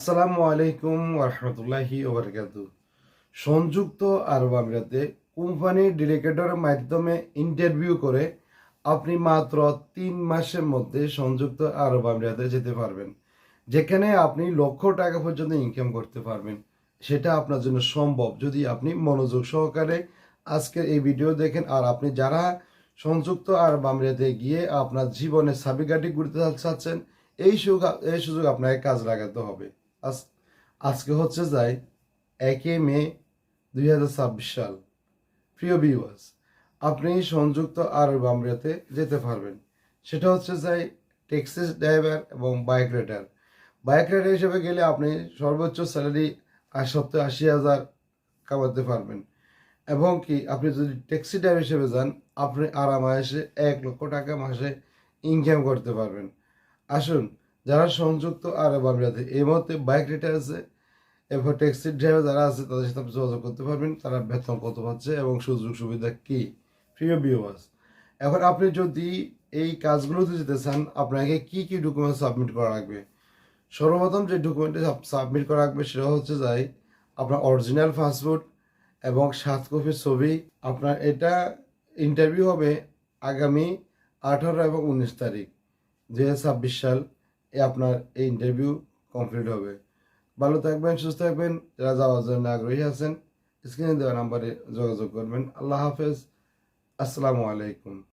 আসসালামু আলাইকুম ওরহমতুল্লাহি ওবরকাতু। সংযুক্ত আরব আমিরাতে কোম্পানি ডিরেক্টরের মাধ্যমে ইন্টারভিউ করে আপনি মাত্র 3 মাসের মধ্যে সংযুক্ত আরব আমিরাতে যেতে পারবেন, যেখানে আপনি লক্ষ টাকা পর্যন্ত ইনকাম করতে পারবেন। সেটা আপনার জন্য সম্ভব যদি আপনি মনোযোগ সহকারে আজকের এই ভিডিও দেখেন। আর আপনি যারা সংযুক্ত আরব আমিরাতে গিয়ে আপনার জীবনে সাবিকাটি ঘুরতে চাচ্ছেন, এই সুযোগ আপনাকে কাজ লাগাতে হবে। আজকে হচ্ছে যাই 1 মে 2026 সাল। প্রিয় ভিউয়ার্স, আপনি সংযুক্ত আরব আমিরাতে যেতে পারবেন। সেটা হচ্ছে যাই ট্যাক্সি ড্রাইভার এবং বাইক রাইডার। বাইক রাইডার হিসেবে গেলে আপনি সর্বোচ্চ স্যালারি সপ্তাহে 80,000 কামাতে পারবেন। এবং কি আপনি যদি ট্যাক্সি ড্রাইভার হিসেবে যান, আপনি আরামায়েশে 1 লক্ষ টাকা মাসে ইনকাম করতে পারবেন। আসুন, যারা সংযুক্ত আরব আমিরাতে এই মুহূর্তে বাইক রাইডার আছে, এরপর ট্যাক্সি ড্রাইভার যারা আছে তাদের সাথে আপনি যোগাযোগ করতে পারবেন, তারা বেতন কত পাচ্ছে এবং সুযোগ সুবিধা কি। প্রিয় ভিউয়ার্স, এখন আপনি যদি এই কাজগুলোতে যেতে চান, আপনাকে কি কি ডকুমেন্ট সাবমিট করা লাগবে? সর্বপ্রথম যে ডকুমেন্টটি সাবমিট করা লাগবে সেটা হচ্ছে যাই আপনার অরিজিনাল পাসপোর্ট এবং 7 কপি ছবি। আপনার এটা ইন্টারভিউ হবে আগামী 18 এবং 19 তারিখ 2026 সাল আপনার এই ইন্টারভিউ কমপ্লিট হবে। ভালো থাকবেন, সুস্থ থাকবেন। যারা যাওয়ার জন্য আগ্রহী আছেন, স্ক্রিনে দেওয়া নাম্বারে যোগাযোগ করবেন। আল্লাহ হাফেজ। আসসালামু আলাইকুম।